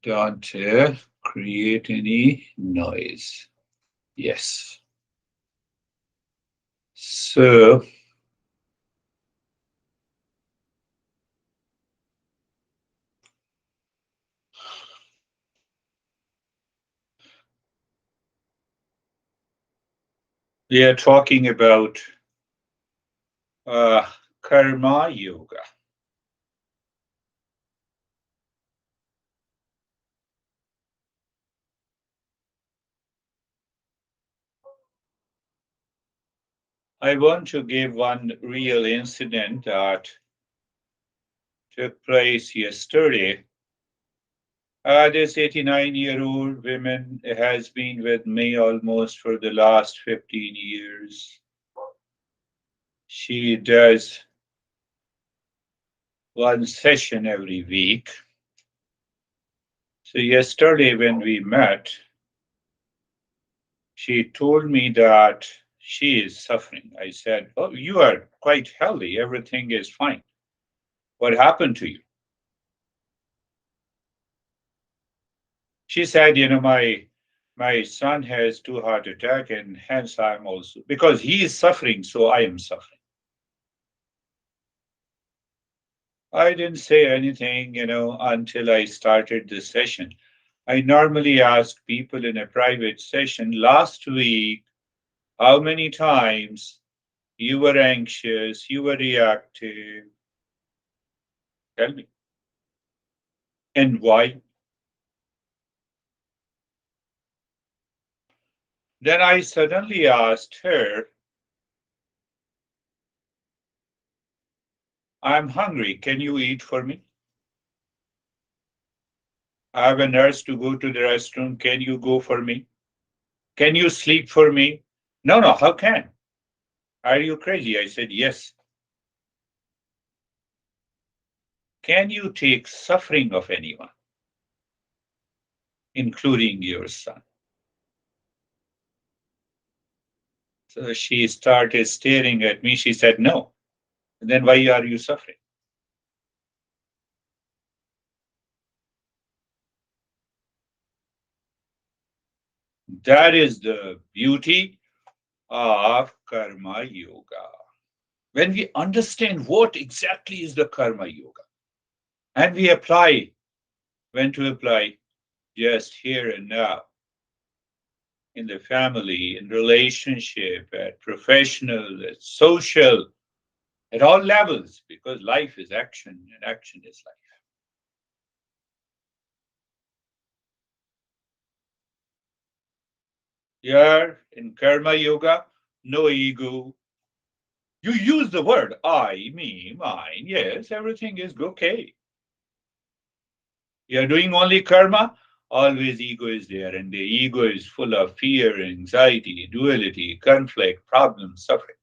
Don't create any noise. Yes. So, we are talking about uh, karma yoga. I want to give one real incident that took place yesterday. This 89-year-old woman has been with me almost for the last 15 years. She does one session every week. So, yesterday, when we met, she told me that she is suffering. I said, "Oh, you are quite healthy. Everything is fine. What happened to you?" She said, my son has two heart attack, and hence I'm also because he is suffering, so I am suffering. I didn't say anything, until I started the session. I normally ask people in a private session last week how many times you were anxious, you were reactive. Tell me. And why? Then I suddenly asked her, I'm hungry. Can you eat for me? I have a nurse to go to the restroom. Can you go for me? Can you sleep for me? No, no, how can? Are you crazy? I said, yes. Can you take suffering of anyone, including your son? So she started staring at me. She said, no. Then why are you suffering? That is the beauty of karma yoga. When we understand what exactly is the karma yoga and we apply, when to apply, just here and now, in the family, in relationship, at professional, at social, at all levels, because life is action and action is life. Here in karma yoga, no ego. You use the word I, me, mine. Yes, everything is okay. You're doing only karma, always ego is there, and the ego is full of fear, anxiety, duality, conflict, problems, suffering.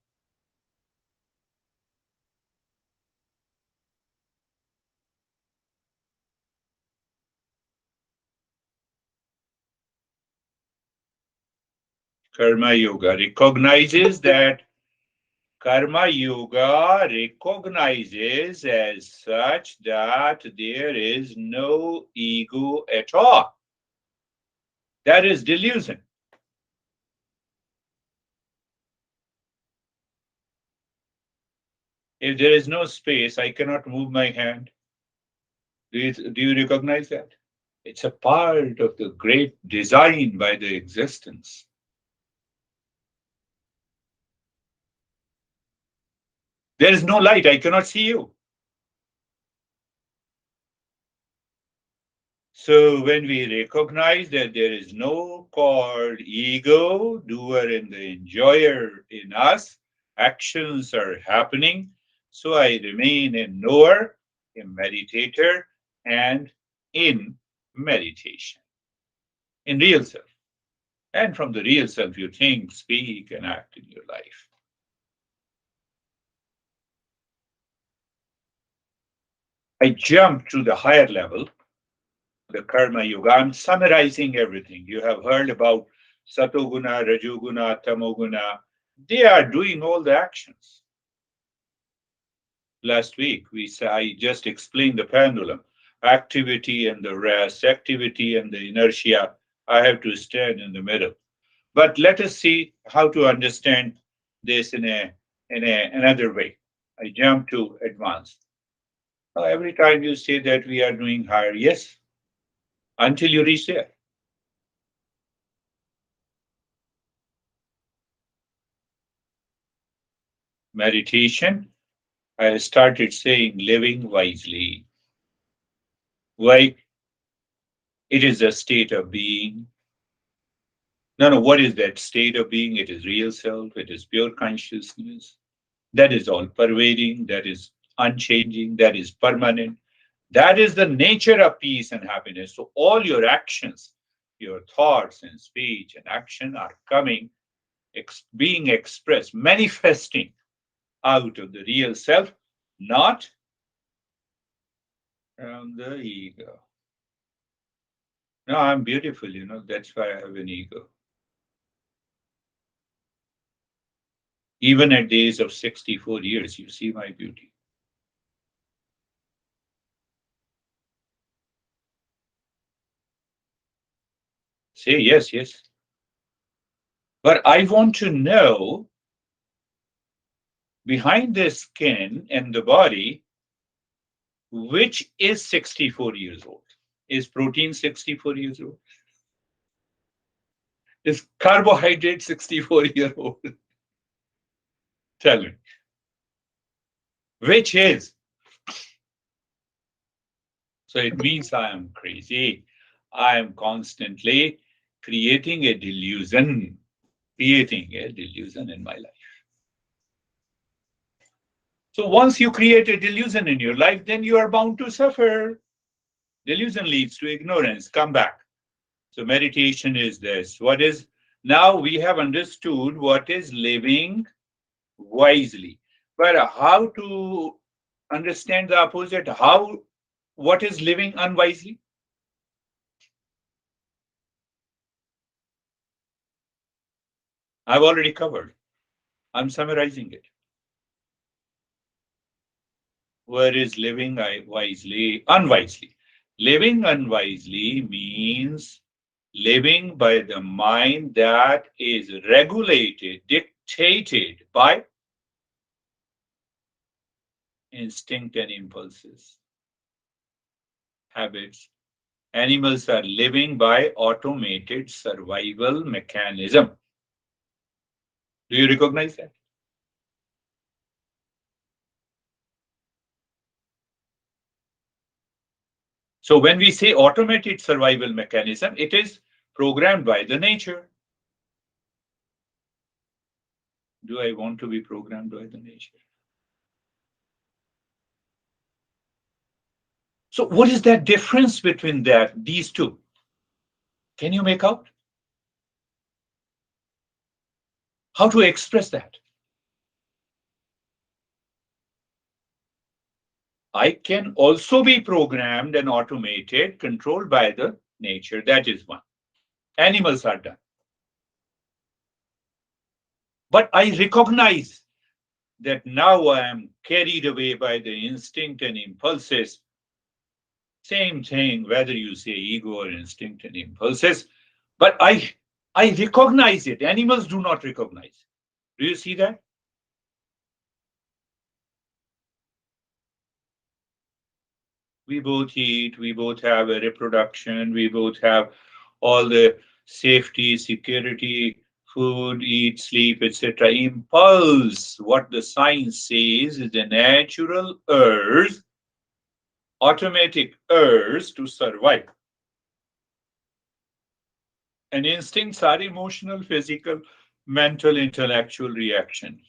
Karma yoga recognizes that karma yoga recognizes as such that there is no ego at all. That is delusion. If there is no space, I cannot move my hand. Do you recognize that? It's a part of the great design by the existence. There is no light, I cannot see you. So when we recognize that there is no called ego, doer and the enjoyer in us, actions are happening. So I remain a knower, a meditator, and in meditation, in real self. And from the real self, you think, speak, and act in your life. I jump to the higher level, the karma yoga. I'm summarizing everything. You have heard about satoguna, rajoguna, tamoguna. They are doing all the actions. Last week, I just explained the pendulum. activity and the rest, activity and the inertia. I have to stand in the middle. But let us see how to understand this in another way. I jump to advanced. Every time you say that we are doing higher, yes, until you reach there. Meditation, I started saying living wisely. Why? It is a state of being. No, no, what is that state of being? It is real self, it is pure consciousness. That is all pervading, that is unchanging, that is permanent. That is the nature of peace and happiness. So all your actions, your thoughts and speech and action are coming, being expressed, manifesting out of the real self, not from the ego. No, I'm beautiful, that's why I have an ego. Even at the age of 64 years, you see my beauty. Say yes, yes. But I want to know behind the skin and the body, which is 64 years old? Is protein 64 years old? Is carbohydrate 64-year old? Tell me. Which is? So it means I am crazy. I am constantly creating a delusion, creating a delusion in my life. So once you create a delusion in your life, then you are bound to suffer. Delusion leads to ignorance. Come back. So meditation is this. What is now we have understood what is living wisely. But how to understand the opposite? How what is living unwisely? I've already covered. I'm summarizing it. Where is living wisely? Unwisely. Living unwisely means living by the mind that is regulated, dictated by instinct and impulses, habits. Animals are living by automated survival mechanism. Do you recognize that? So when we say automated survival mechanism, it is programmed by the nature. Do I want to be programmed by the nature? So what is that difference between these two? Can you make out? How to express that? I can also be programmed and automated, controlled by the nature. That is one. Animals are done. But I recognize that now I am carried away by the instinct and impulses. Same thing, whether you say ego or instinct and impulses. But I recognize it. Animals do not recognize. Do you see that? We both eat, we both have a reproduction, we both have all the safety, security, food, eat, sleep, etc. Impulse, what the science says is the natural urge, automatic urge to survive. And instincts are emotional, physical, mental, intellectual reaction.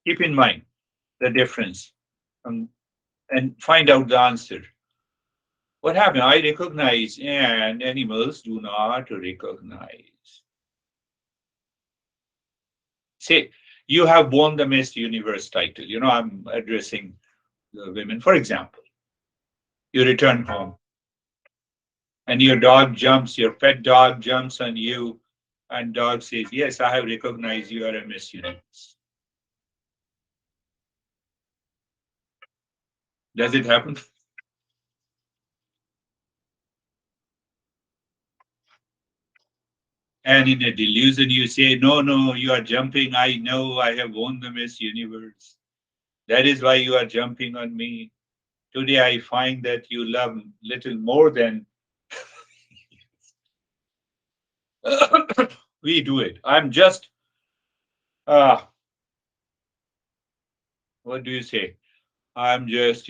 Keep in mind the difference, um, and find out the answer. What happened? I recognize, and animals do not recognize. Say, you have won the Miss Universe title. I'm addressing the women. For example, you return home and your dog jumps, your pet dog jumps on you, and dog says, "Yes, I have recognized you are a Miss Universe." Does it happen? And in a delusion, you say, no, no, you are jumping. I know I have won the Miss Universe. That is why you are jumping on me. Today I find that you love little more than we do it. I'm just, uh, what do you say? I'm just,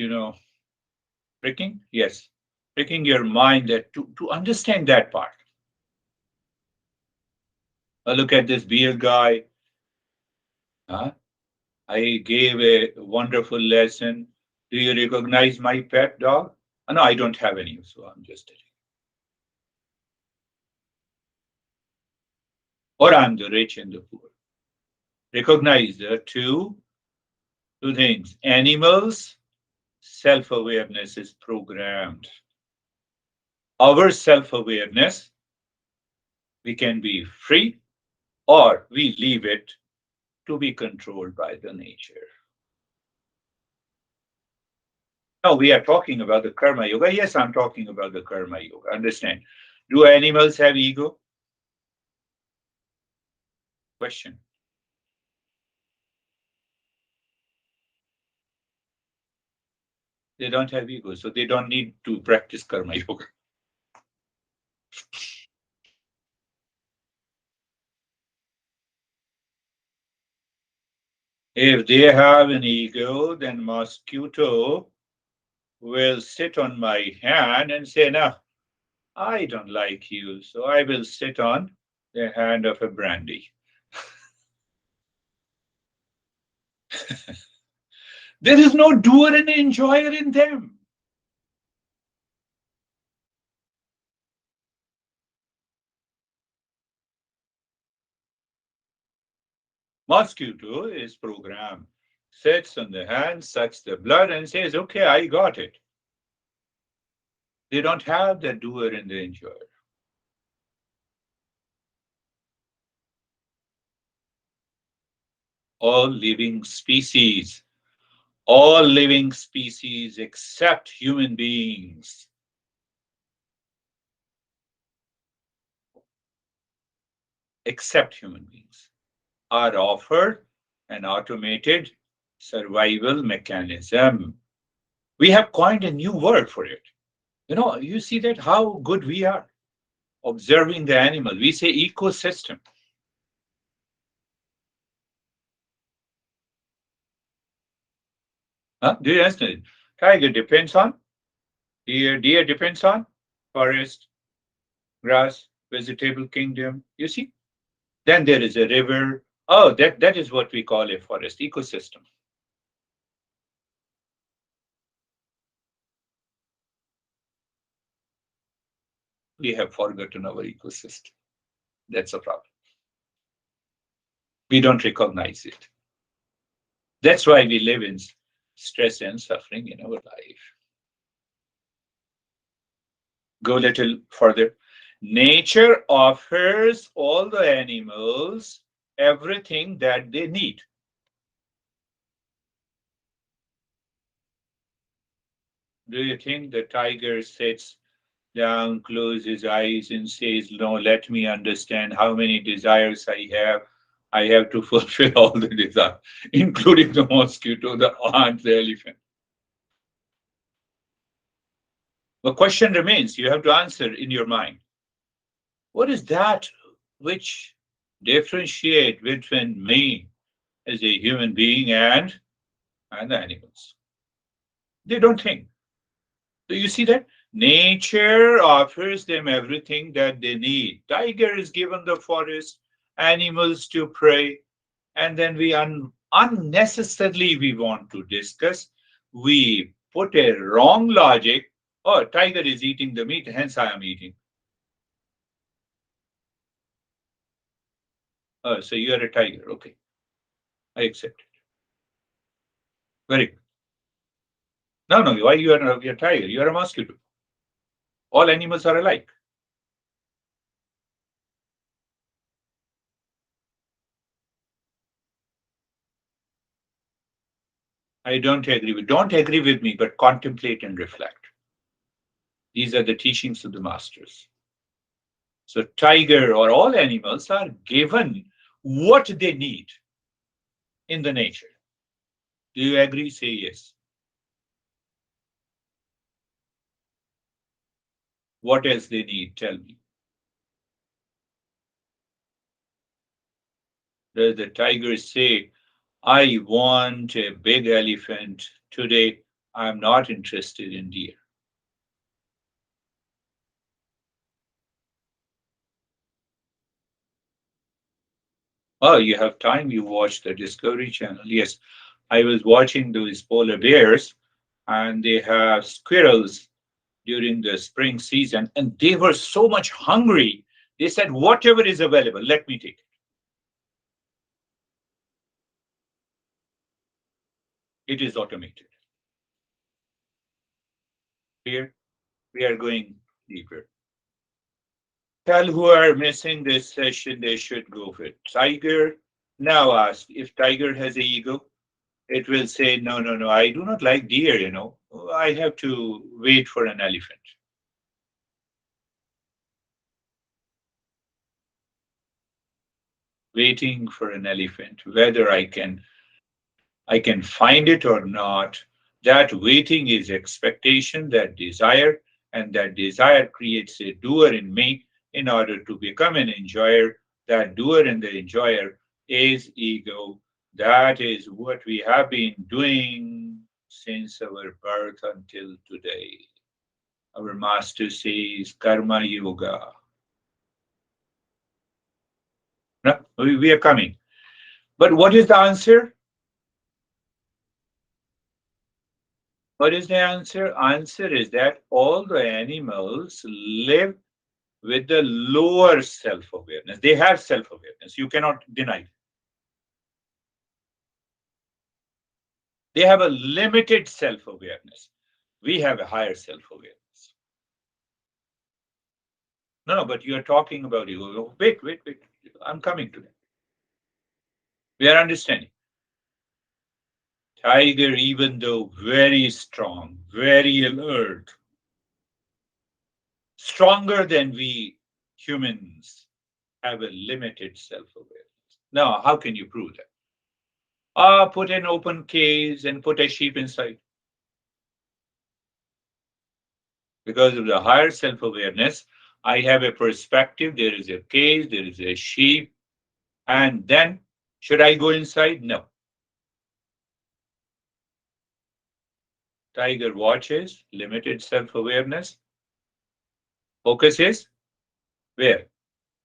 pricking? Yes, pricking your mind that to understand that part. Look at this beer guy. Huh? I gave a wonderful lesson. Do you recognize my pet dog? No, I don't have any, so I'm just telling. Or I'm the rich and the poor. Recognize the two things. Animals, self-awareness is programmed. Our self-awareness, we can be free or we leave it to be controlled by the nature. Now we are talking about the karma yoga. Yes, I'm talking about the karma yoga. Understand? Do animals have ego? Question. They don't have ego, so they don't need to practice karma yoga. If they have an ego, then mosquito will sit on my hand and say, no, I don't like you, so I will sit on the hand of a brandy. There is no doer and enjoyer in them. Mosquito is programmed, sits on the hand, sucks the blood, and says, okay, I got it. They don't have the doer and the enjoyer. All living species, all living species except human beings, except human beings, are offered an automated survival mechanism. We have coined a new word for it. You see that how good we are observing the animal. We say ecosystem. Huh? Do you understand? Tiger depends on deer. Deer depends on forest, grass, vegetable kingdom. You see? Then there is a river. Oh, that is what we call a forest ecosystem. We have forgotten our ecosystem. That's a problem. We don't recognize it. That's why we live in stress and suffering in our life. Go a little further. Nature offers all the animals everything that they need. Do you think the tiger sits down, closes his eyes, and says, no, let me understand how many desires I have? I have to fulfill all the desires, including the mosquito, the ant, the elephant. The question remains, you have to answer in your mind. What is that which differentiate between me as a human being and the animals? They don't think. So you see that nature offers them everything that they need. Tiger is given the forest, animals to prey, and then we unnecessarily we want to discuss. We put a wrong logic. Oh, tiger is eating the meat, hence I am eating. Oh, so you are a tiger. Okay, I accept it. Very good. No, no, why you are a tiger? You are a mosquito. All animals are alike. I don't agree with. Don't agree with me, but contemplate and reflect. These are the teachings of the masters. So tiger or all animals are given what they need in the nature. Do you agree? Say yes. What else they need? Tell me. Does the tiger say, I want a big elephant today? I'm not interested in deer. Oh, you have time? You watch the Discovery Channel. Yes, I was watching those polar bears, and they have squirrels during the spring season, and they were so much hungry. They said, whatever is available, let me take it. It is automated. Here, we are going deeper. Tell who are missing this session, they should go for it. Tiger, now ask if tiger has a ego, it will say, no, no, no, I do not like deer, I have to wait for an elephant. Waiting for an elephant, whether I can find it or not. That waiting is expectation, that desire, and that desire creates a doer in me in order to become an enjoyer. That doer and the enjoyer is ego. That is what we have been doing since our birth until today. Our master says karma yoga. No, we are coming. But what is the answer? What is the answer? Answer is that all the animals live with the lower self-awareness. They have self-awareness. You cannot deny it. They have a limited self-awareness. We have a higher self-awareness. No, no, but you are talking about ego. Wait, wait, wait. I'm coming to that. We are understanding. Tiger, even though very strong, very alert, stronger than we humans, have a limited self-awareness. Now, how can you prove that? Put an open cage and put a sheep inside. Because of the higher self awareness, I have a perspective. There is a cage, there is a sheep. And then, should I go inside? No. Tiger watches, limited self awareness. Focus is where?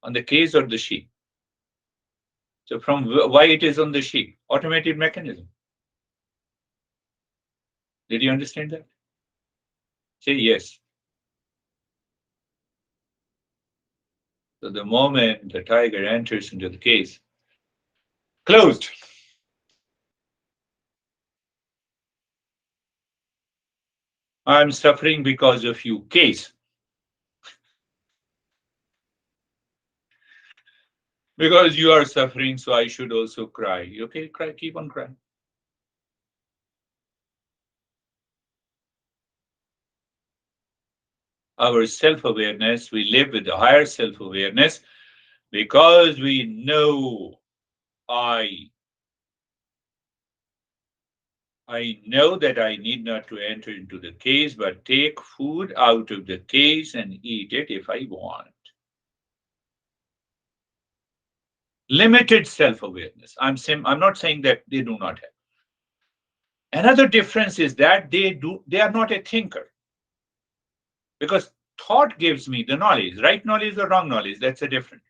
On the cage or the sheep? So, from why it is on the sheep? Automated mechanism. Did you understand that? Say yes. So, the moment the tiger enters into the cage, closed. I'm suffering because of you. Case. Because you are suffering, so I should also cry. Okay, cry, keep on crying. Our self awareness, we live with a higher self awareness because we know I. I know that I need not to enter into the cage, but take food out of the cage and eat it if I want. Limited self awareness. I'm not saying that they do not have. Another difference is that they are not a thinker because thought gives me the knowledge, right knowledge or wrong knowledge. That's a different.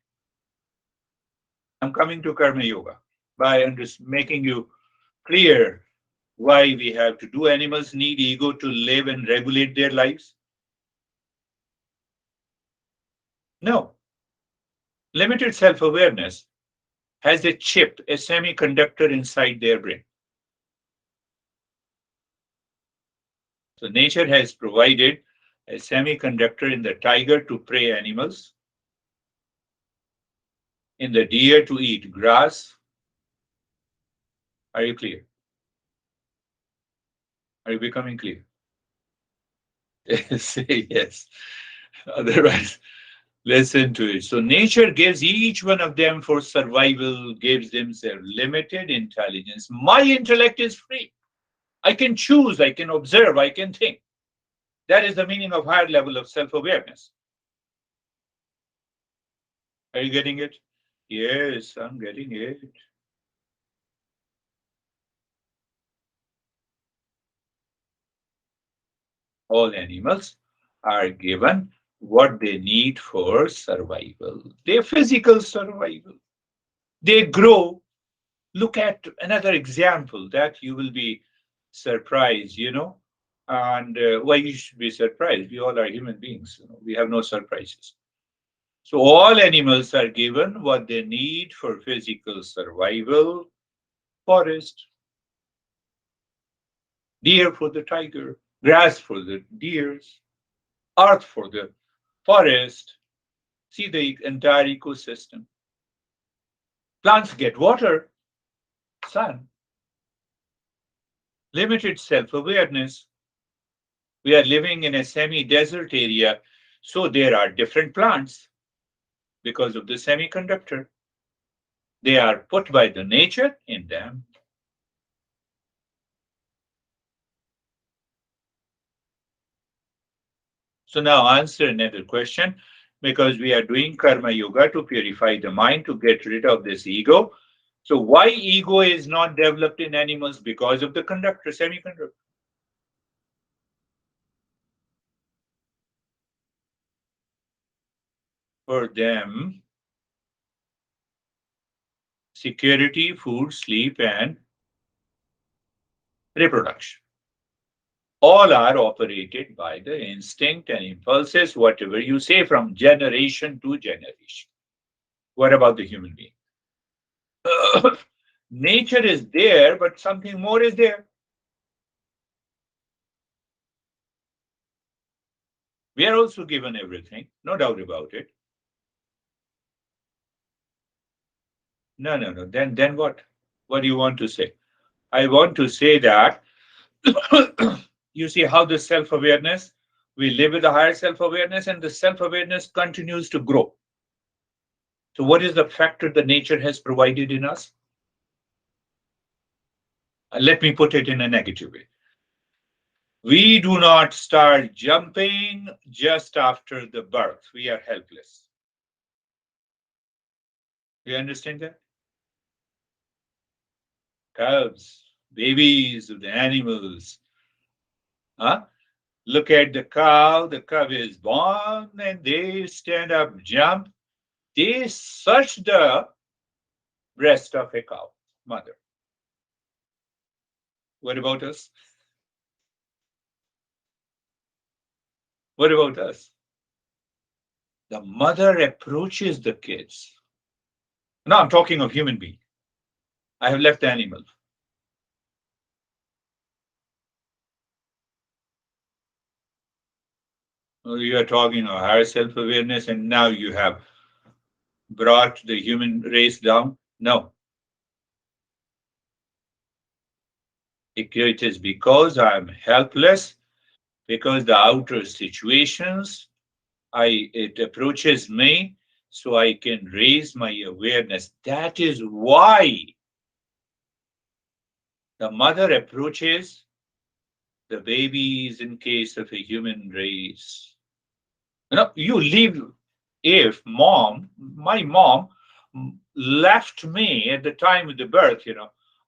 I'm coming to karma yoga by making you clear why we have to do. Animals need ego to live and regulate their lives? No. Limited self awareness has a chip, a semiconductor inside their brain. So, nature has provided a semiconductor in the tiger to prey animals, in the deer to eat grass. Are you clear? Are you becoming clear? Say yes. Otherwise, Listen to it. So nature gives each one of them for survival, gives them their limited intelligence. My intellect is free. I can choose, I can observe, I can think. That is the meaning of higher level of self-awareness. Are you getting it? Yes, I'm getting it. All animals are given what they need for survival. Their physical survival. They grow. Look at another example that you will be surprised, and why you should be surprised. We all are human beings. We have no surprises. So all animals are given what they need for physical survival. Forest, deer for the tiger, grass for the deers, earth for the forest. See the entire ecosystem. Plants get water, sun, limited self awareness. We are living in a semi desert area, so there are different plants because of the semiconductor. They are put by the nature in them. So now answer another question, because we are doing karma yoga to purify the mind, to get rid of this ego. So why ego is not developed in animals? Because of the conductor, semiconductor. For them, security, food, sleep, and reproduction all are operated by the instinct and impulses, whatever you say, from generation to generation. What about the human being? Nature is there, but something more is there. We are also given everything, no doubt about it. No, no, no. Then what? What do you want to say? I want to say that you see how the self awareness, we live with a higher self awareness, and the self awareness continues to grow. So, what is the factor the nature has provided in us? Let me put it in a negative way. We do not start jumping just after the birth. We are helpless. You understand that? Cubs, babies of the animals. Huh? Look at the cow. The cow is born and they stand up, jump. They search the breast of a cow, mother. What about us? What about us? The mother approaches the kids. Now I'm talking of human being. I have left the animal. You are talking of higher self-awareness, and now you have brought the human race down. No, it is because I am helpless, because the outer situations, it approaches me, so I can raise my awareness. That is why the mother approaches the babies in case of a human race. You leave. If my mom left me at the time of the birth,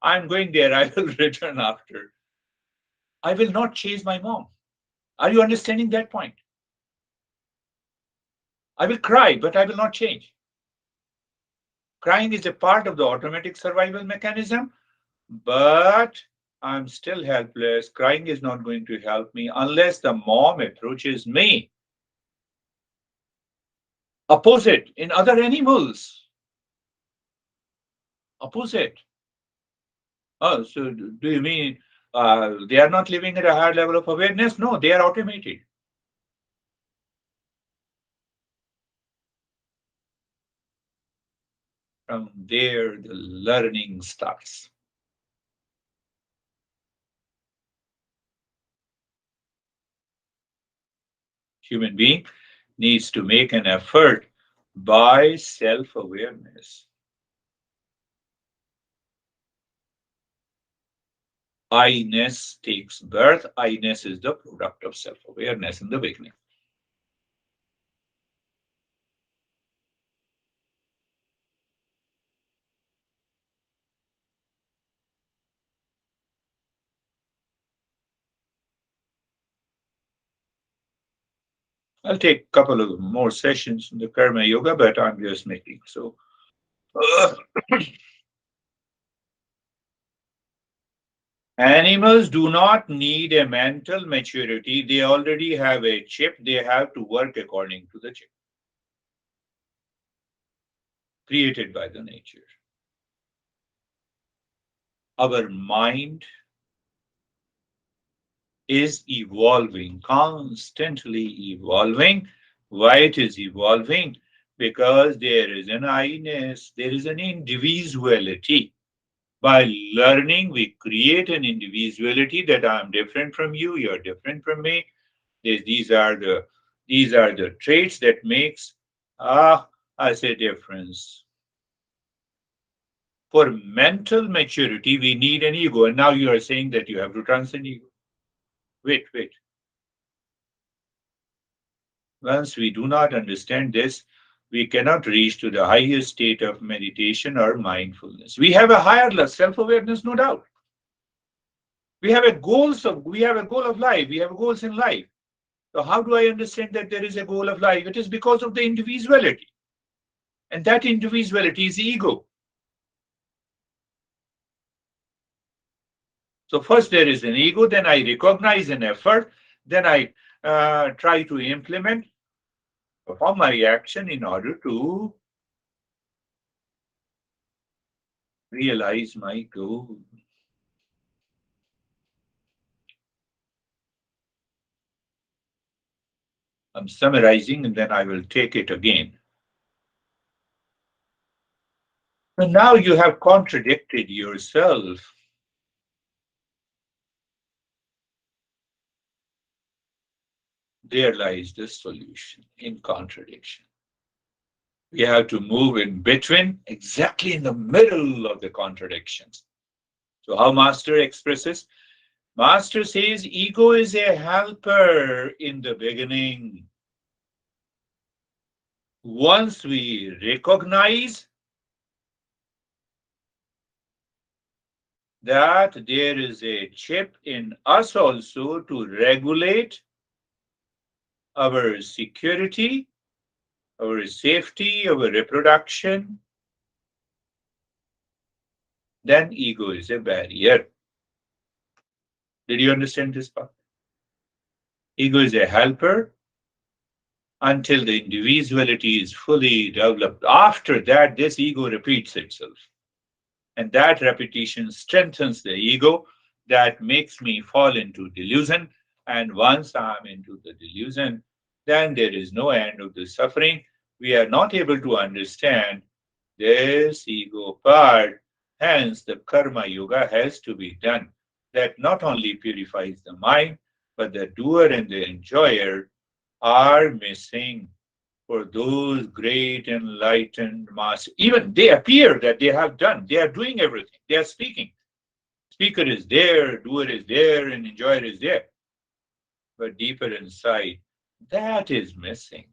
I'm going there, I will return after. I will not chase my mom. Are you understanding that point? I will cry, but I will not change. Crying is a part of the automatic survival mechanism, but I'm still helpless. Crying is not going to help me unless the mom approaches me. Opposite in other animals. Opposite. Oh, so do you mean they are not living at a higher level of awareness? No, they are automated. From there, the learning starts. Human being, needs to make an effort by self awareness. I-ness takes birth. I-ness is the product of self awareness in the beginning. I'll take a couple of more sessions in the Karma Yoga, but I'm just making so. Animals do not need a mental maturity. They already have a chip. They have to work according to the chip created by the nature. Our mind is evolving, constantly evolving. Why it is evolving? Because there is an I-ness, there is an individuality. By learning, we create an individuality that I'm different from you, you're different from me. These are the traits that makes us a difference. For mental maturity, we need an ego. And now you are saying that you have to transcend ego. Wait, wait. Once we do not understand this, we cannot reach to the highest state of meditation or mindfulness. We have a higher self-awareness, no doubt. We have a goal of life. We have goals in life. So how do I understand that there is a goal of life? It is because of the individuality. And that individuality is ego. So first there is an ego, then I recognize an effort, then I try to implement, perform my action in order to realize my goal. I'm summarizing and then I will take it again. And now you have contradicted yourself. There lies the solution in contradiction. We have to move in between, exactly in the middle of the contradictions. So, how Master expresses? Master says ego is a helper in the beginning. Once we recognize that there is a chip in us also to regulate our security, our safety, our reproduction, then ego is a barrier. Did you understand this part? Ego is a helper until the individuality is fully developed. After that, this ego repeats itself. And that repetition strengthens the ego that makes me fall into delusion. And once I'm into the delusion, then there is no end of the suffering. We are not able to understand this ego part. Hence, the karma yoga has to be done. That not only purifies the mind, but the doer and the enjoyer are missing. For those great enlightened masters. Even they appear that they have done, they are doing everything, they are speaking. Speaker is there, doer is there, and enjoyer is there. But deeper inside, that is missing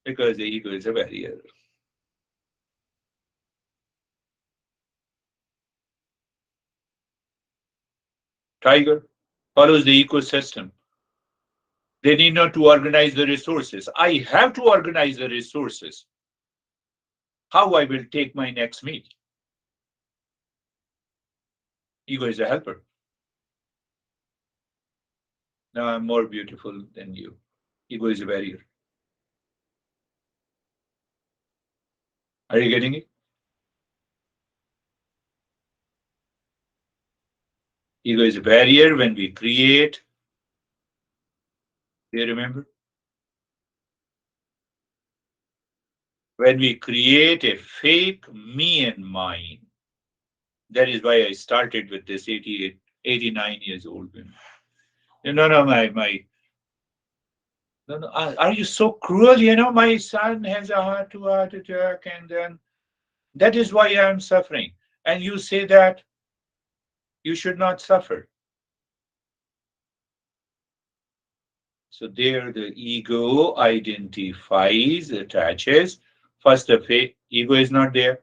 because the ego is a barrier. Tiger follows the ecosystem. They need not to organize the resources. I have to organize the resources. How I will take my next meal? Ego is a helper. Now I'm more beautiful than you. Ego is a barrier. Are you getting it? Ego is a barrier when we create. Do you remember? When we create a fake me and mine. That is why I started with this 88, 89 years old woman. No, no, No, no, are you so cruel? You know, my son has a heart attack, and then that is why I am suffering. And you say that you should not suffer. So there the ego identifies, attaches. First, the ego is not there.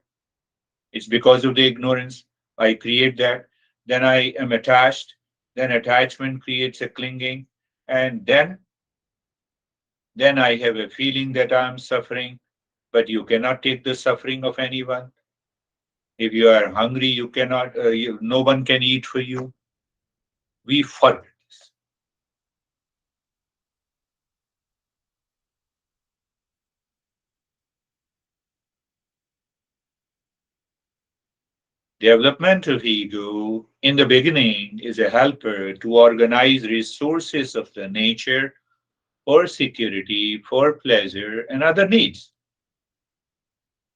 It's because of the ignorance. I create that. Then I am attached. Then attachment creates a clinging. And then I have a feeling that I am suffering. But you cannot take the suffering of anyone. If you are hungry, you cannot, no one can eat for you. We forget this. Development of ego in the beginning is a helper to organize resources of the nature for security, for pleasure, and other needs.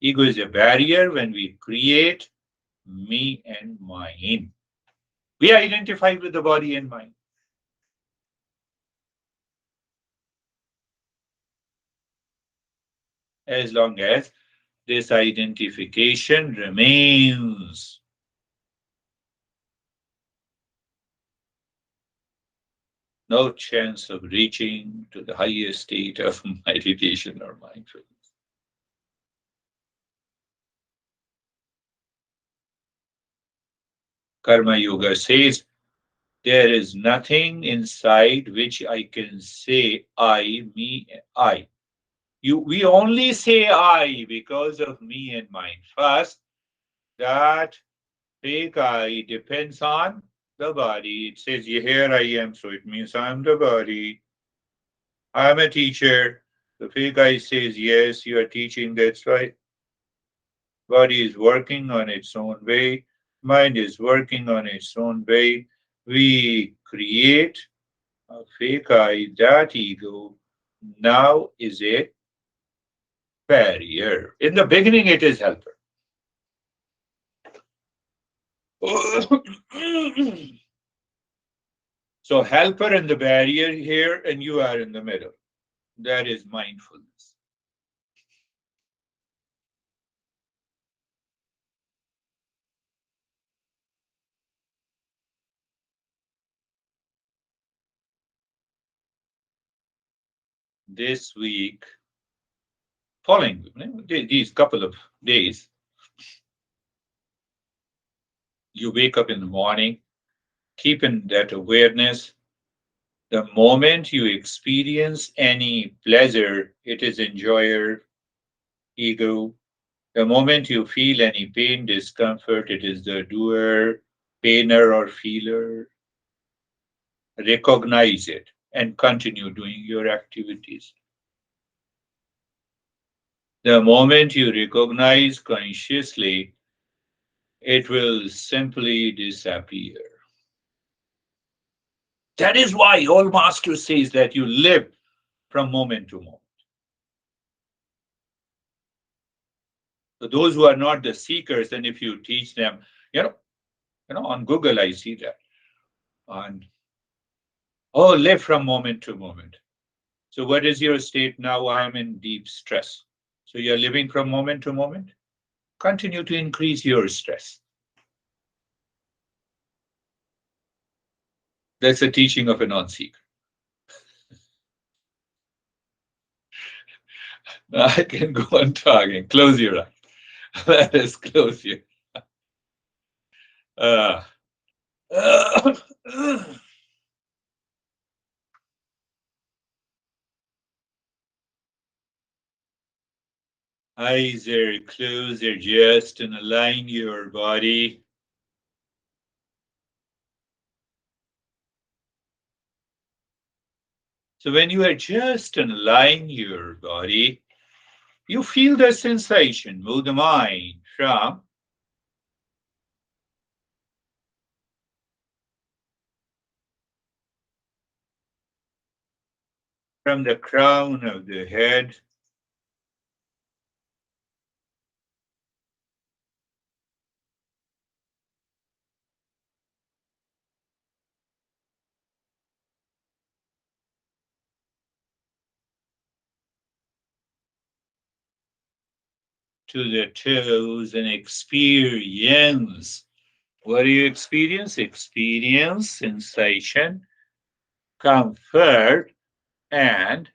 Ego is a barrier when we create me and mine. We identify with the body and mind. As long as this identification remains, no chance of reaching to the highest state of meditation or mindfulness. Karma Yoga says there is nothing inside which I can say I, me, I. We only say I because of me and mine. First, that fake I depends on the body. It says, "Yeah, here I am," so it means I'm the body. I'm a teacher. The fake I says, yes, you are teaching, that's right. Body is working on its own way. Mind is working on its own way. We create a fake I, that ego now is a barrier. In the beginning, it is helper. So helper and the barrier here, and you are in the middle. That is mindfulness. This week, following these couple of days, you wake up in the morning, keep in that awareness. The moment you experience any pleasure, it is enjoyer, ego. The moment you feel any pain, discomfort, it is the doer, painer, or feeler. Recognize it and continue doing your activities. The moment you recognize consciously, it will simply disappear. That is why all master says that you live from moment to moment. So those who are not the seekers, and if you teach them, you know, on Google I see that. And oh, live from moment to moment. So what is your state now? I am in deep stress. So you're living from moment to moment. Continue to increase your stress. That's the teaching of a non-seeker. I can go on talking. Close your eyes. Let us close your. Uh, eyes are closed. They're just and align your body. So when you adjust and align your body, you feel the sensation. Move the mind from the crown of the head to the toes and experience. What do you experience? Experience sensation, comfort, and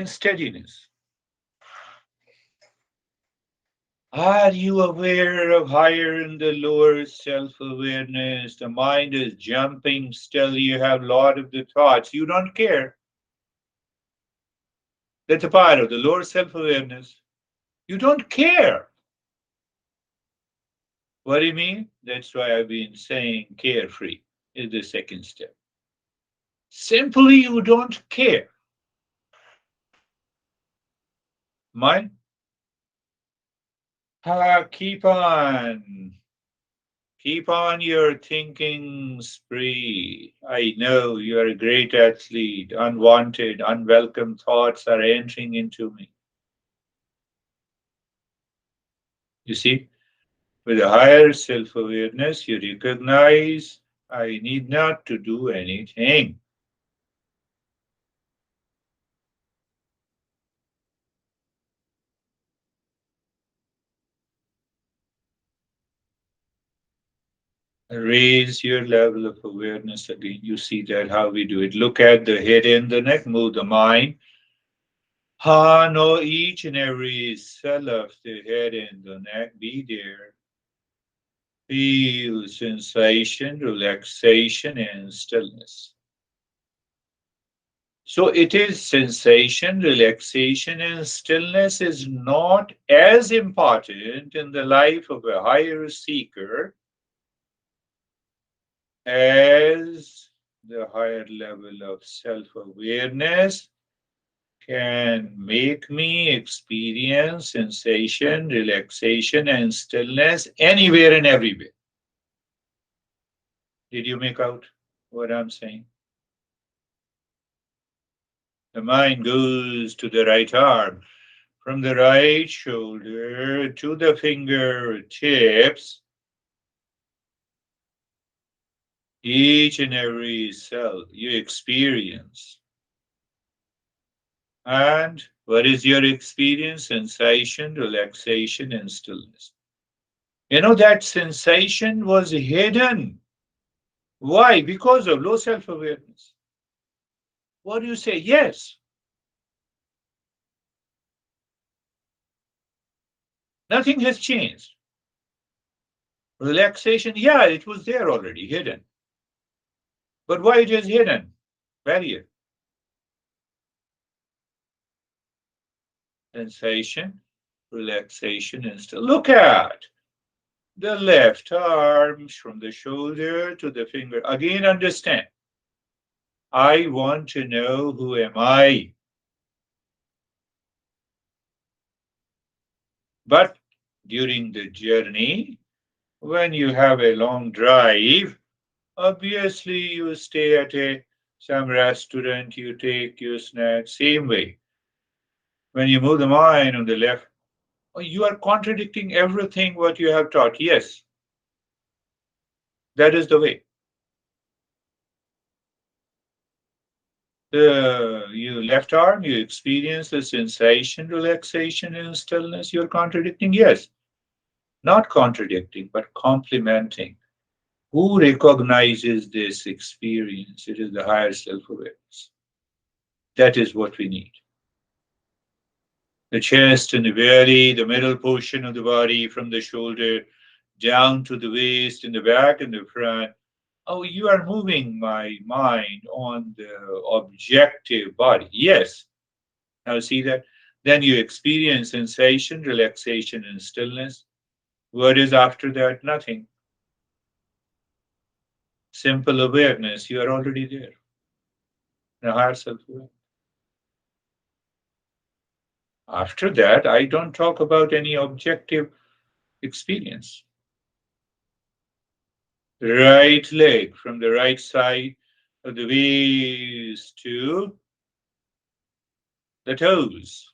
steadiness. Are you aware of higher and the lower self-awareness? The mind is jumping still. You have a lot of the thoughts. You don't care. That's a part of the lower self-awareness. You don't care. What do you mean? That's why I've been saying carefree is the second step. Simply you don't care. Mind? Keep on. Keep on your thinking spree. I know you are a great athlete. Unwanted, unwelcome thoughts are entering into me. You see, with a higher self awareness, you recognize I need not to do anything. Raise your level of awareness again. You see that how we do it. Look at the head and the neck, move the mind. Know each and every cell of the head and the neck. Be there. Feel sensation, relaxation, and stillness. So it is sensation, relaxation, and stillness is not as important in the life of a higher seeker as the higher level of self awareness can make me experience sensation, relaxation, and stillness anywhere and everywhere. Did you make out what I'm saying? The mind goes to the right arm, from the right shoulder to the fingertips, each and every cell you experience. And what is your experience? Sensation, relaxation, and stillness. You know, that sensation was hidden. Why? Because of low self awareness. What do you say? Yes, nothing has changed. Relaxation, yeah, it was there already, hidden. But why it is hidden? Barrier. Sensation, relaxation, and still. Look at the left arm from the shoulder to the finger. Again, understand. I want to know who am I. But during the journey, when you have a long drive, obviously you stay at some restaurant, you take your snack, same way. When you move the mind on the left, you are contradicting everything what you have taught. Yes, that is the way. The you left arm, you experience the sensation, relaxation, and stillness. You're contradicting, yes, not contradicting, but complementing. Who recognizes this experience? It is the higher self awareness. That is what we need. The chest and the belly, the middle portion of the body, from the shoulder down to the waist, in the back and the front. Oh, you are moving my mind on the objective body. Yes. Now see that? Then you experience sensation, relaxation, and stillness. What is after that? Nothing. Simple awareness. You are already there. The higher self awareness. After that, I don't talk about any objective experience. Right leg from the right side of the waist to the toes.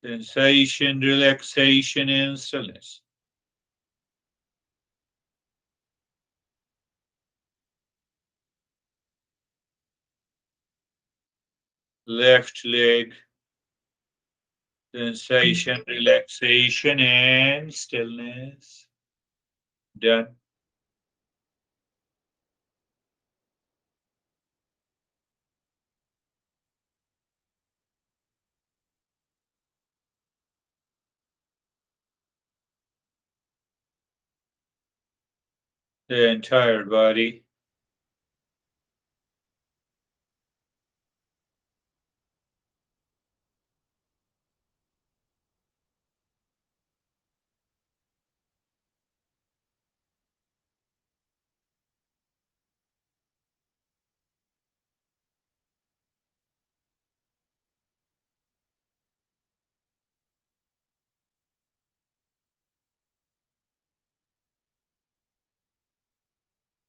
Sensation, relaxation, and stillness. left leg, sensation, relaxation, and stillness. Done. The entire body.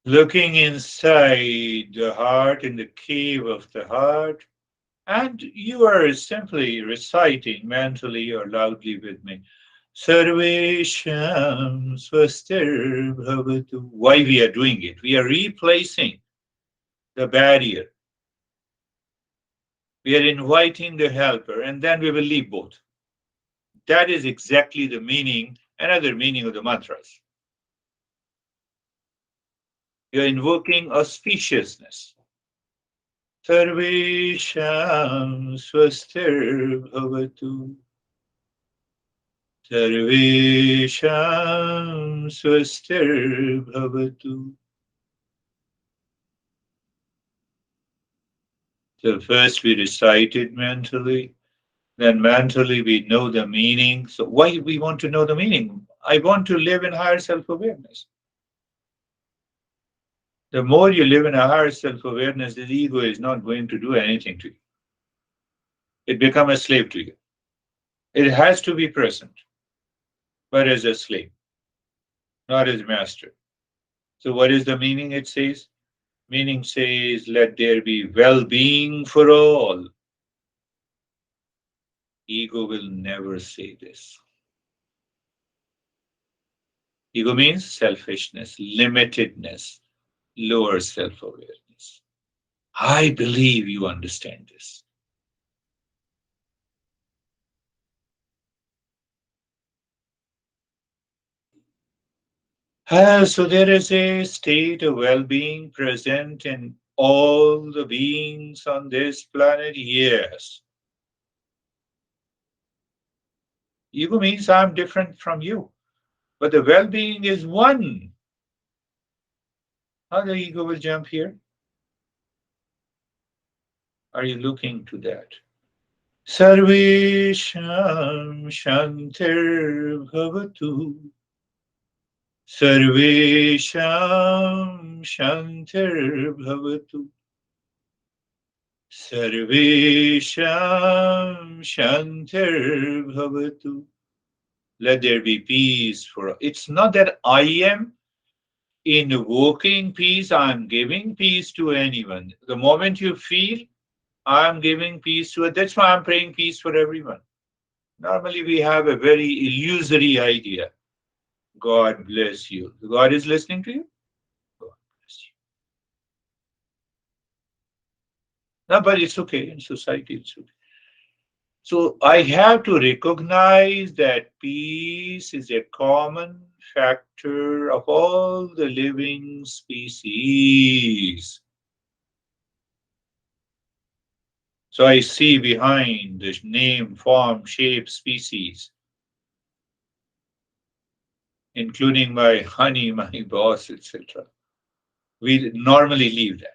Looking inside the heart, in the cave of the heart, and you are simply reciting mentally or loudly with me. Sarvesham swastir bhavatu. Why we are doing it? We are replacing the barrier. We are inviting the helper, and then we will leave both. That is exactly the meaning, another meaning of the mantras. You're invoking auspiciousness. Sarvesham swastir bhavatu. Sarvesham swastir bhavatu. So first we recite it mentally, then mentally we know the meaning. So why we want to know the meaning? I want to live in higher self-awareness. The more you live in a higher self-awareness, the ego is not going to do anything to you. It becomes a slave to you. It has to be present, but as a slave, not as master. So what is the meaning it says? Meaning says, let there be well-being for all. Ego will never say this. Ego means selfishness, limitedness, lower self-awareness. I believe you understand this. So there is a state of well-being present in all the beings on this planet. Yes. Ego means I'm different from you, but the well-being is one. How the ego will jump here? Are you looking to that? Sarvesham Shantir Bhavatu. Sarvesham Shantir Bhavatu. Sarvesham Shantir Bhavatu. Let there be peace for. It's not that I am invoking peace, I'm giving peace to anyone. The moment you feel I'm giving peace to it, that's why I'm praying peace for everyone. Normally, we have a very illusory idea. God bless you. God is listening to you. God bless you. No, but it's okay in society. It's okay. So I have to recognize that peace is a common factor of all the living species. So I see behind the name, form, shape, species, including my honey, my boss, etc. We normally leave that.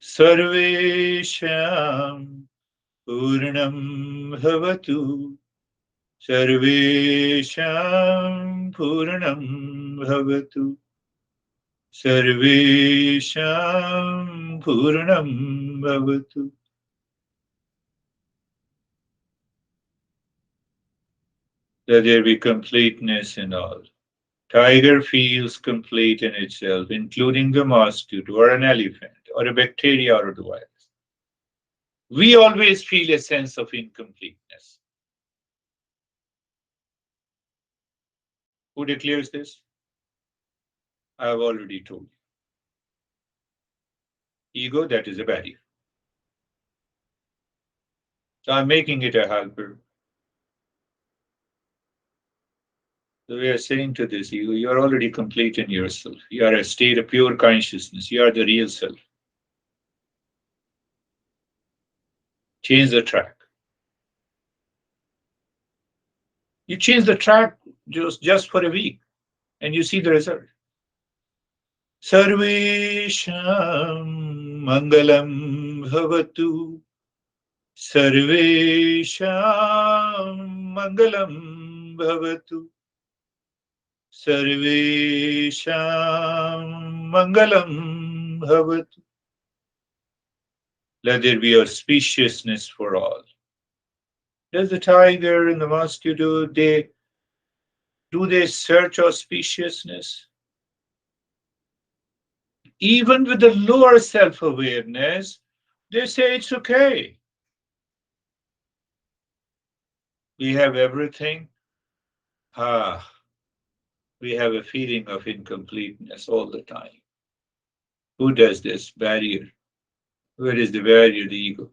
Sarvesham Purnam Bhavatu. Sarvesham Purnam Bhavatu. Sarvesham Purnam Bhavatu. That there be completeness in all. Tiger feels complete in itself, including the mosquito or an elephant or a bacteria or the virus. We always feel a sense of incompleteness. Who declares this? I have already told you. Ego, that is a barrier. So I'm making it a helper. So we are saying to this ego, you are already complete in yourself. You are a state of pure consciousness. You are the real self. Change the track. You change the track just for a week and you see the result. Sarvesham Mangalam Bhavatu. Sarvesham Mangalam Bhavatu. Sarvesham Mangalam Bhavatu. Let there be auspiciousness for all. Does the tiger and the mosquito, do they search auspiciousness? Even with the lower self-awareness, they say it's okay. We have everything. Ah, we have a feeling of incompleteness all the time. Who does this? Barrier. Where is the barrier? The ego.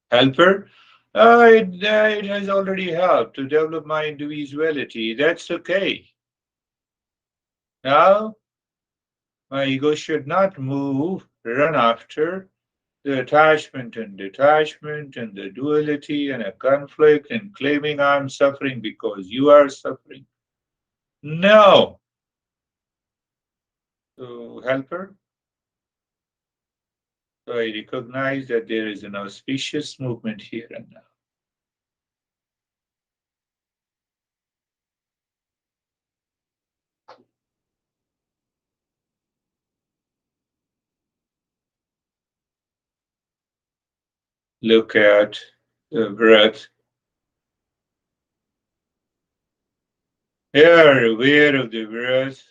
Helper? It has already helped to develop my individuality. That's okay. Now, my ego should not move, run after the attachment and detachment and the duality and a conflict and claiming I'm suffering because you are suffering. No. So, helper, so I recognize that there is an auspicious movement here and now. Look at the breath. You are aware of the breath.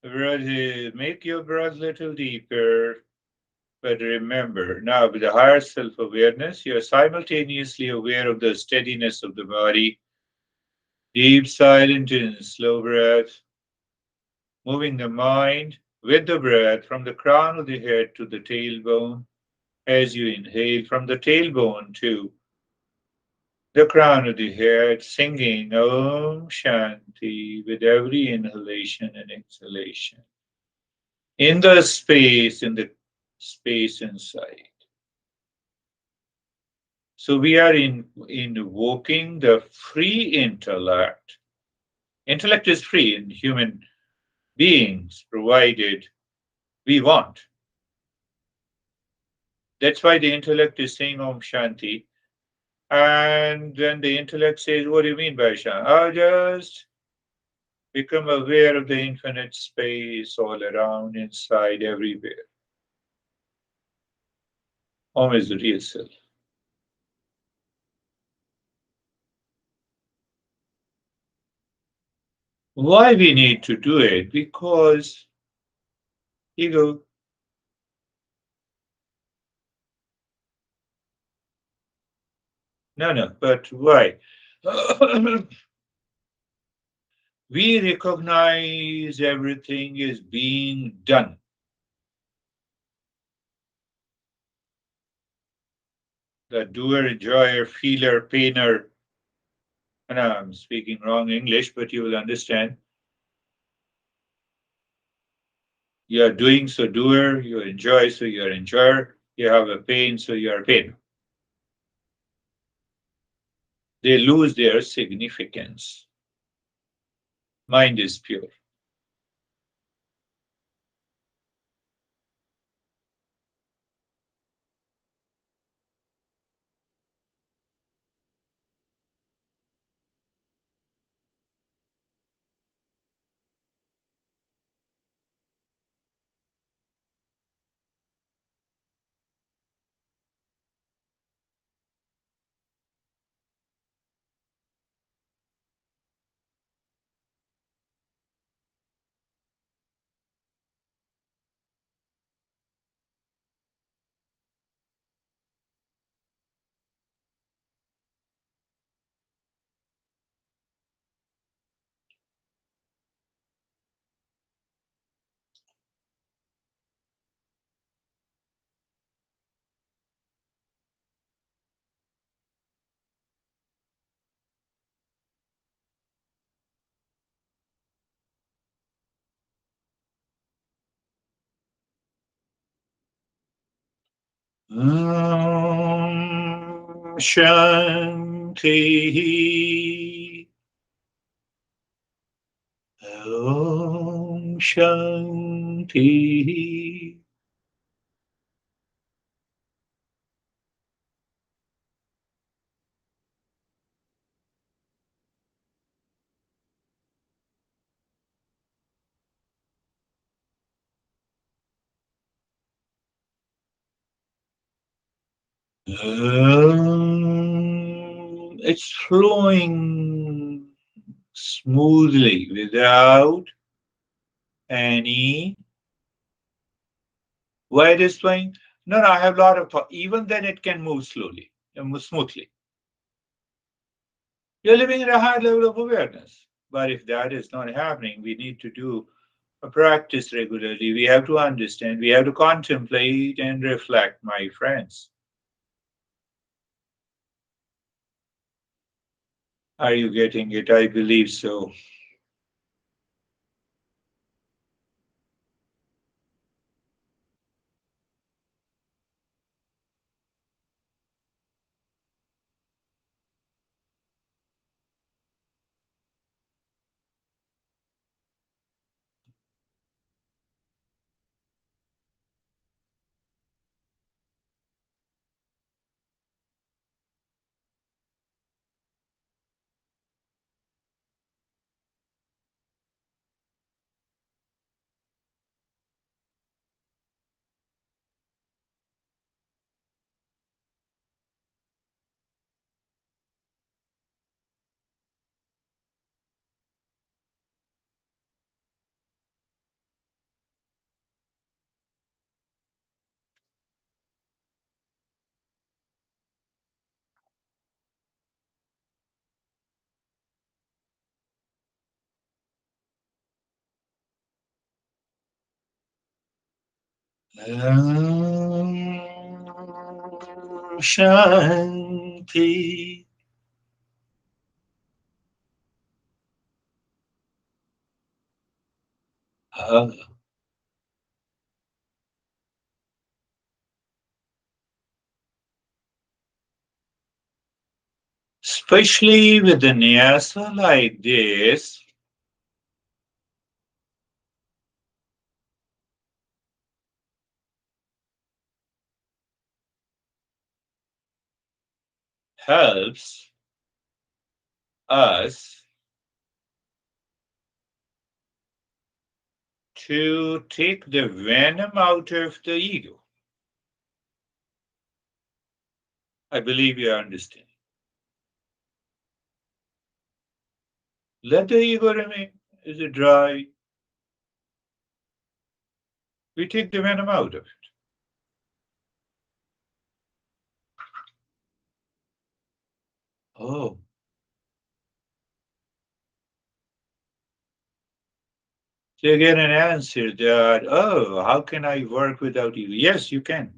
The breath is, make your breath a little deeper. But remember, now with the higher self awareness, you are simultaneously aware of the steadiness of the body, deep, silent, and slow breath, moving the mind with the breath from the crown of the head to the tailbone as you inhale from the tailbone to the crown of the head, singing Om Shanti with every inhalation and exhalation. In the space inside. So we are invoking the free intellect. Intellect is free in human beings, provided we want. That's why the intellect is saying Om Shanti. And then the intellect says, what do you mean by Shanti? Oh, just become aware of the infinite space all around, inside, everywhere. Om is the real self. Why we need to do it? Because ego, no, but why? We recognize everything is being done. The doer, enjoyer, feeler, painer. And I'm speaking wrong English, but you will understand. You are doing, so doer. You enjoy, so you are enjoyer. You have a pain, so you are pain. They lose their significance. Mind is pure. Shanti. Om Shanti. It's flowing smoothly without any. Why it is flowing? No, no, I have a lot of thought. Even then, it can move slowly, move smoothly. You're living at a high level of awareness. But if that is not happening, we need to do a practice regularly. We have to understand, we have to contemplate and reflect, my friends. Are you getting it? I believe so. Shanti. Uh, Especially with the nyasa like this, helps us to take the venom out of the ego. I believe you understand. Let the ego remain. Is it dry? We take the venom out of it. Oh, so you get an answer that, oh, how can I work without ego? Yes, you can.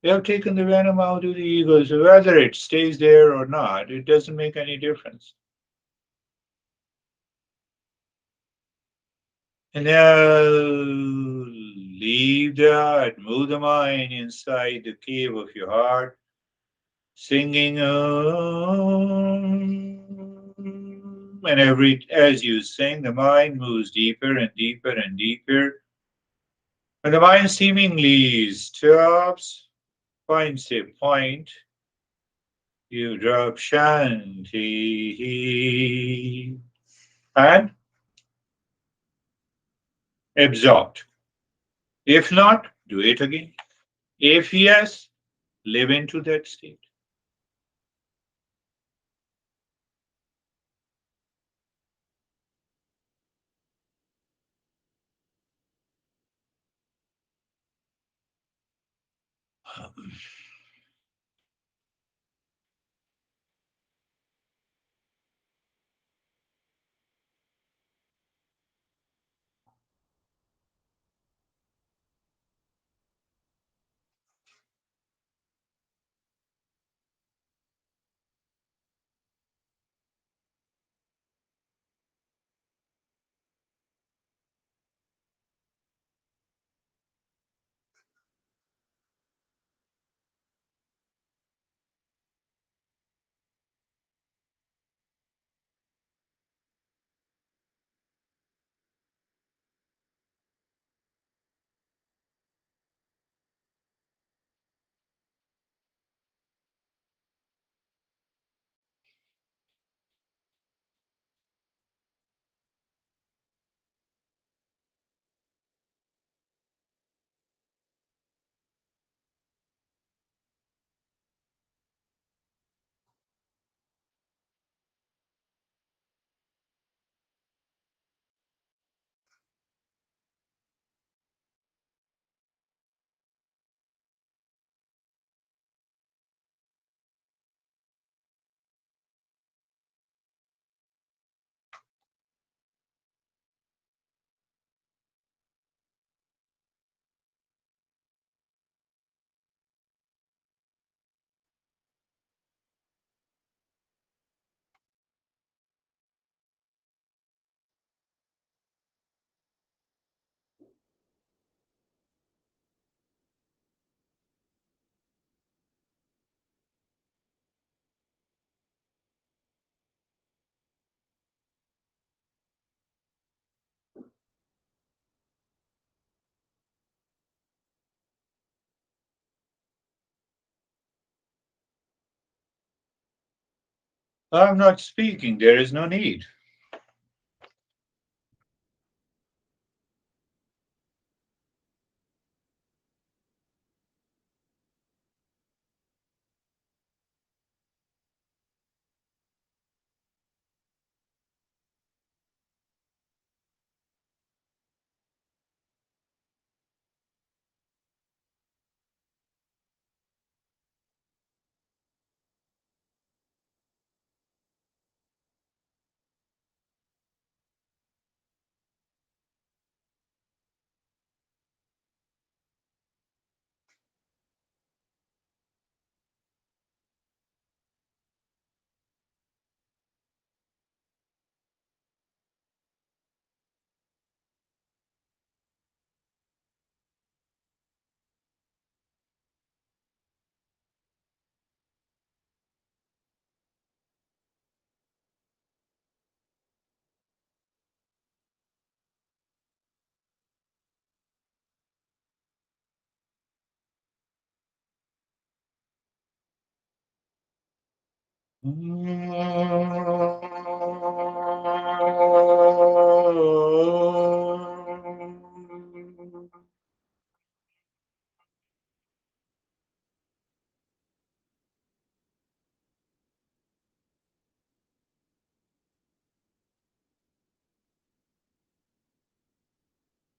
You have taken the venom out of the ego, so whether it stays there or not, it doesn't make any difference. And now leave that, move the mind inside the cave of your heart, singing and every as you sing, the mind moves deeper and deeper and deeper. When the mind seemingly stops, finds a point, you drop shanti and absorbed. If not, do it again. If yes, live into that state. I'm not speaking. There is no need.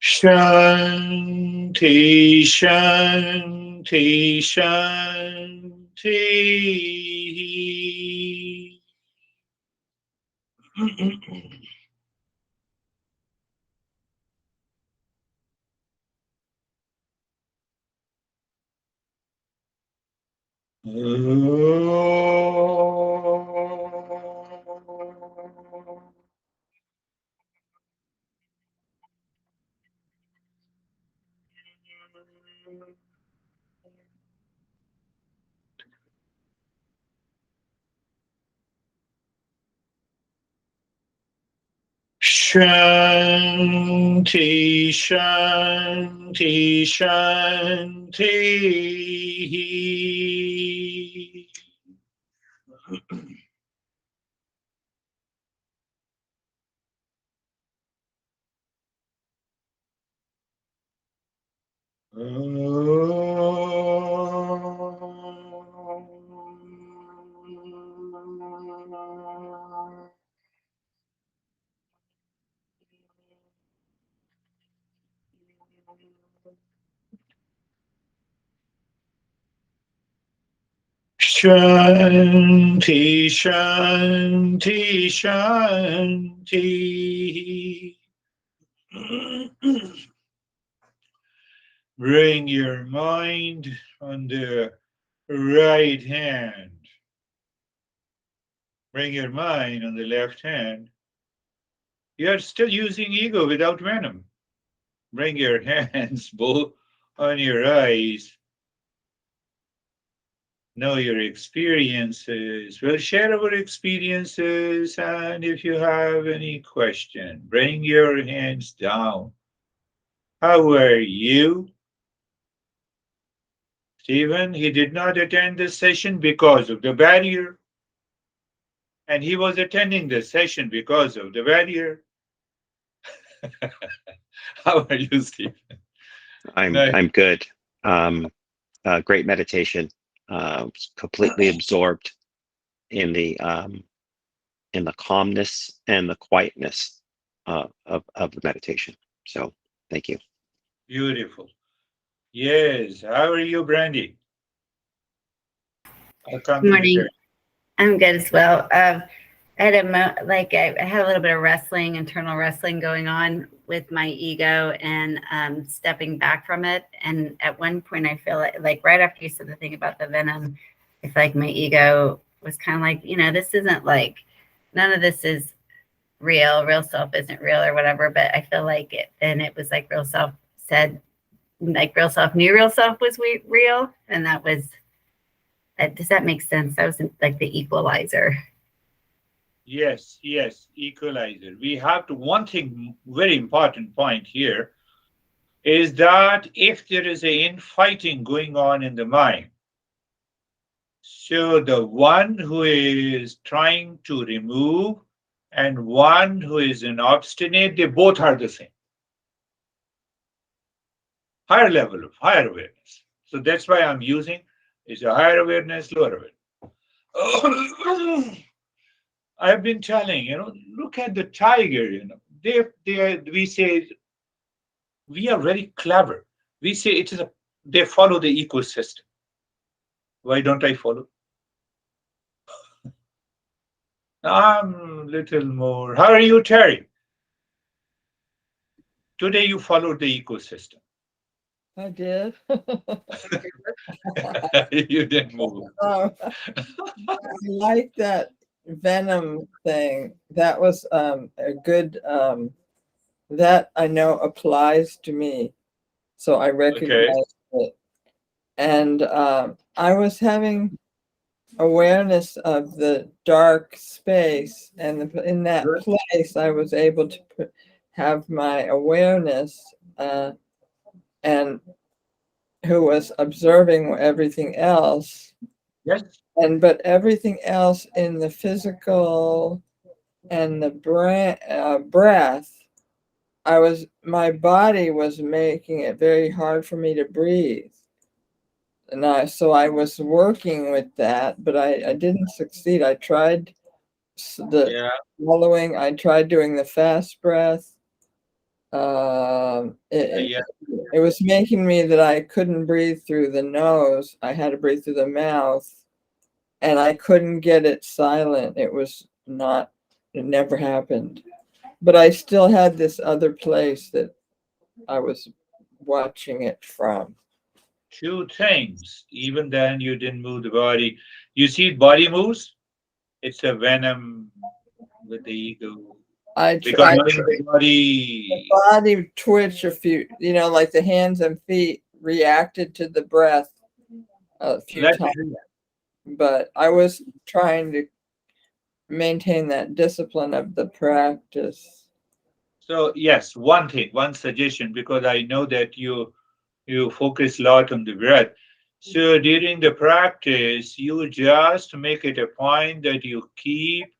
Shanti, Shanti, Shanti. Shanti, Shanti, Shanti. Shanti, Shanti, Shanti. Bring your mind on the right hand. Bring your mind on the left hand. You are still using ego without venom. Bring your hands both on your eyes. Know your experiences. We'll share our experiences, and if you have any question, bring your hands down. How are you? Stephen, he did not attend the session because of the barrier, and he was attending the session because of the barrier. How are you, Stephen? I'm Nice. I'm good. Um, Great meditation. Completely absorbed in the calmness and the quietness of the meditation. So thank you. Beautiful. Yes. How are you, Brandy? I'll come Good to the morning. turn. I'm good as well. I had I had a little bit of wrestling, internal wrestling going on with my ego and stepping back from it. And at one point, I feel like right after you said the thing about the venom, I feel like my ego was kind of like, this isn't like none of this is real. Real self isn't real or whatever. But I feel like it, and it was like real self said, like real self knew real self was real, and that was. Does that make sense? That was like the equalizer. Yes, yes, equalizer. We have to, one thing, very important point here is that if there is a infighting going on in the mind, So the one who is trying to remove and one who is an obstinate, they both are the same. Higher level of higher awareness. So that's why I'm using is a higher awareness, lower awareness. I've been telling, look at the tiger, we say we are very clever. We say they follow the ecosystem. Why don't I follow? I'm little more. How are you, Terry? Today you followed the ecosystem. I did. You didn't move. I like that venom thing. That was a good, that I know applies to me. So I Okay. recognize it. And I was having awareness of the dark space. And in that Good. place, I was able to have my awareness and who was observing everything else. Yes. But everything else in the physical and the breath, my body was making it very hard for me to breathe. And so I was working with that, but I didn't succeed. I tried the Yeah. swallowing, I tried doing the fast breath. It, Yeah. it was making me that I couldn't breathe through the nose. I had to breathe through the mouth, and I couldn't get it silent. It never happened. But I still had this other place that I was watching it from. Two things. Even then, you didn't move the body. You see, body moves. It's a venom with the ego. Because moving the The body. body twitch a few, like the hands and feet reacted to the breath a few Let times. But I was trying to maintain that discipline of the practice. So yes, one thing, one suggestion, because I know that you focus a lot on the breath. So during the practice, you just make it a point that you keep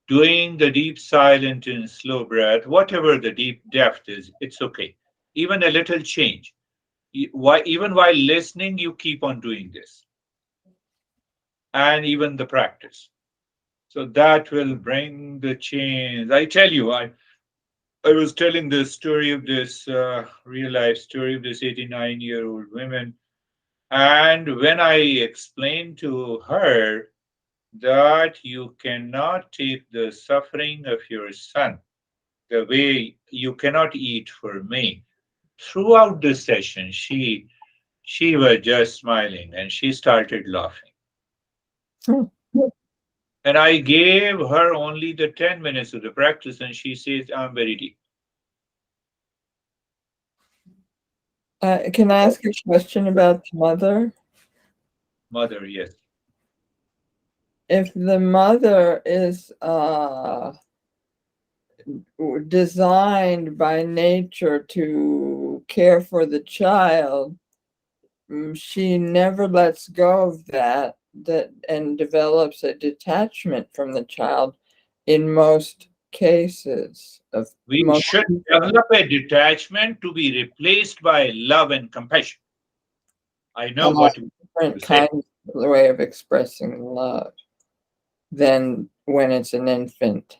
doing the deep silent and slow breath, whatever the deep depth is, it's okay. Even a little change. Even while listening, you keep on doing this, and even the practice. So that will bring the change. I tell you, I was telling the story of this real life story of this 89-year-old woman. And when I explained to her that you cannot take the suffering of your son the way you cannot eat for me, throughout the session, she was just smiling and she started laughing. And I gave her only the 10 minutes of the practice, and she says, I'm very deep. Can I ask a question about the mother? Mother, yes. If the mother is designed by nature to care for the child, she never lets go of that and develops a detachment from the child in most cases of We most should develop a detachment to be replaced by love and compassion. I know what you different say. kinds of way of expressing love than when it's an infant.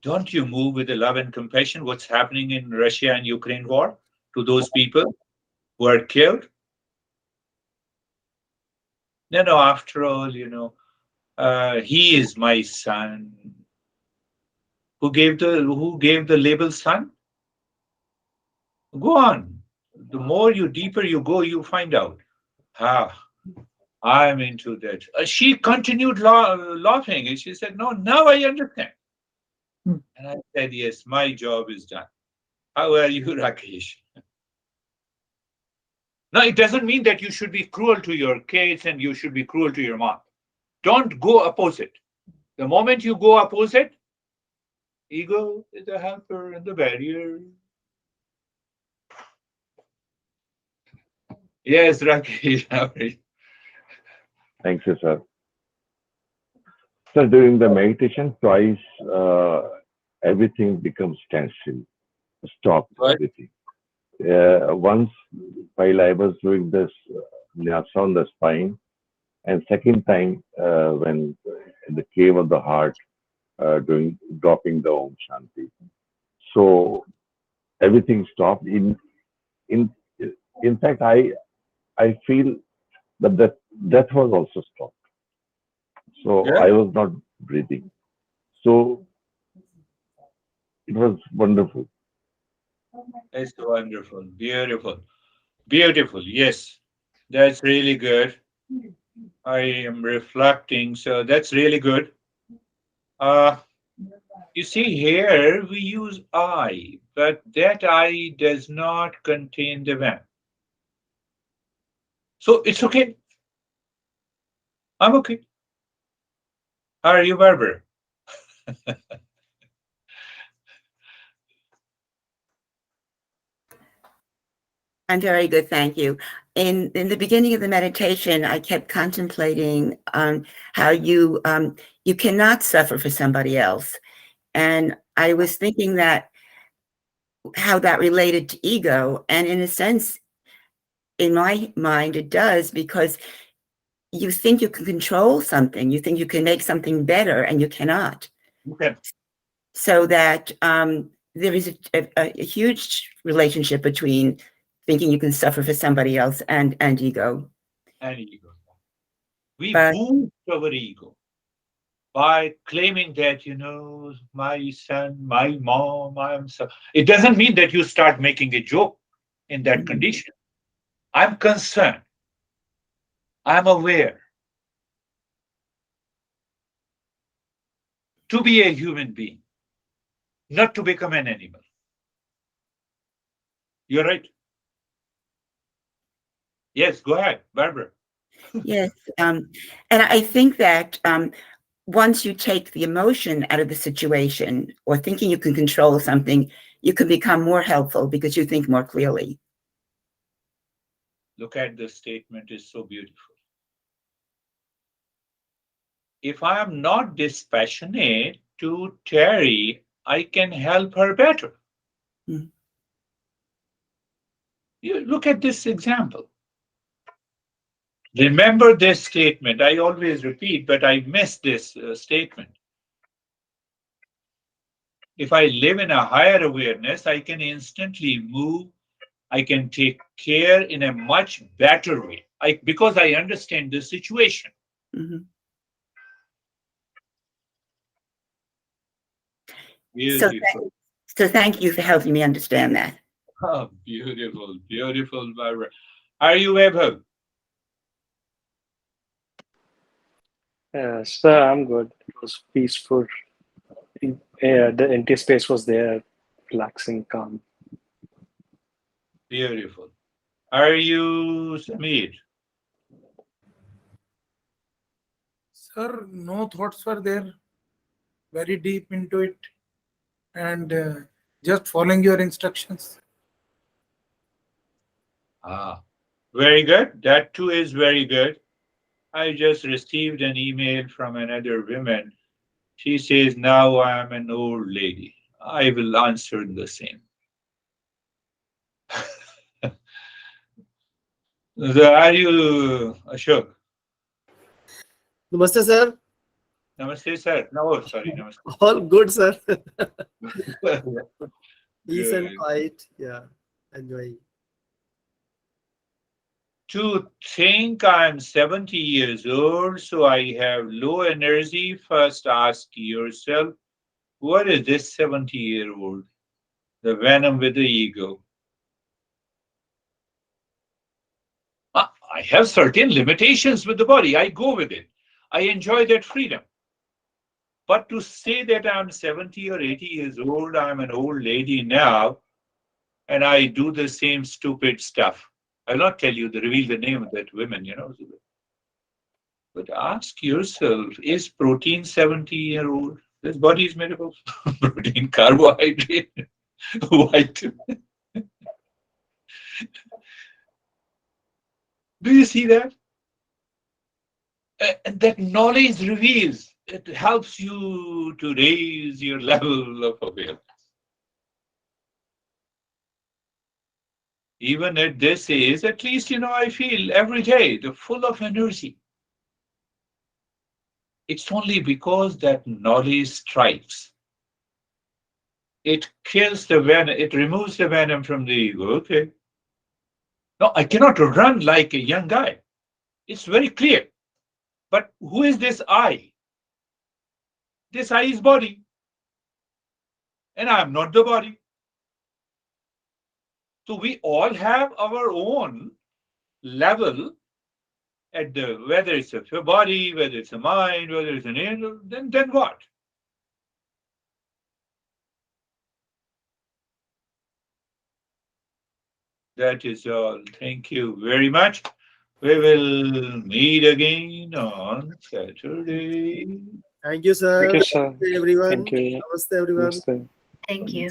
Don't you move with the love and compassion? What's happening in Russia and Ukraine war to those people who are killed? No, after all, he is my son. Who gave the label son? Go on. The more you deeper you go, you find out. Ah, I'm into that. She continued laughing and she said, no, now I understand. Hmm. And I said, yes, my job is done. How are you, Rakesh? Now, it doesn't mean that you should be cruel to your kids and you should be cruel to your mom. Don't go opposite. The moment you go opposite, ego is the helper and the barrier. Yes, Rakesh, how are you? Thanks, sir. So during the meditation, twice everything becomes standstill, stops Right. everything. Once while I was doing this nyasa on the spine, and second time when in the cave of the heart, doing dropping the Om Shanti. So everything stopped. In in fact, I feel that that was also stopped. So Yeah. I was not breathing. So it was wonderful. It's wonderful. Beautiful. Beautiful. Yes. That's really good. I am reflecting. So that's really good. Uh, you see, here we use I, but that I does not contain the when. So it's okay. I'm okay. How are you, Barbara? I'm very good, thank you. In the beginning of the meditation, I kept contemplating how you cannot suffer for somebody else, and I was thinking that how that related to ego, and in a sense, in my mind, it does, because you think you can control something, you think you can make something better, and you cannot. Okay. So that there is a huge relationship between thinking you can suffer for somebody else and ego. And ego. We But boost our ego by claiming that, my son, my mom, I'm so. It doesn't mean that you start making a joke in that condition. I'm concerned. I'm aware. To be a human being, not to become an animal. You're right. Yes, go ahead, Barbara. yes, and I think that once you take the emotion out of the situation or thinking you can control something, you can become more helpful because you think more clearly. Look at the statement, is so beautiful. If I am not dispassionate to Terry, I can help her better. Mm. You look at this example. Remember this statement. I always repeat, but I miss this statement. If I live in a higher awareness, I can instantly move. I can take care in a much better way. Because I understand the situation. Mm-hmm. Beautiful. So thank you for helping me understand that. Oh, beautiful, beautiful, Barbara. Are you able? Sir, I'm good. It was peaceful. Yeah, the empty space was there, relaxing, calm. Beautiful. Are you Samir? Sir, no thoughts were there, very deep into it, and just following your instructions. Ah, very good. That too is very good. I just received an email from another woman. She says, now I'm an old lady. I will answer the same. So are you Ashok? Namaste, sir. Namaste, sir. No, sorry, namaste. All good, sir. Peace and Good. quiet. Yeah, enjoying. To think I'm 70 years old, so I have low energy, first ask yourself, what is this 70-year-old? The venom with the ego. I have certain limitations with the body. I go with it. I enjoy that freedom. But to say that I'm 70 or 80 years old, I'm an old lady now, and I do the same stupid stuff. I'll not tell you, reveal the name of that woman. But ask yourself, is protein 70-year-old? This body is made up of protein, carbohydrate, vitamin. Do you see that? And that knowledge reveals, it helps you to raise your level of awareness. Even at this age, at least, I feel every day the full of energy. It's only because that knowledge strikes. It kills the venom, it removes the venom from the ego. Okay. No, I cannot run like a young guy. It's very clear. But who is this I? This I is body. And I am not the body. So we all have our own level at the, whether it's a body, whether it's a mind, whether it's an angel, then what? That is all. Thank you very much. We will meet again on Saturday. Thank you, sir. Thank you, sir. Namaste, everyone. Thank you. Namaste, everyone. Namaste. Thank you.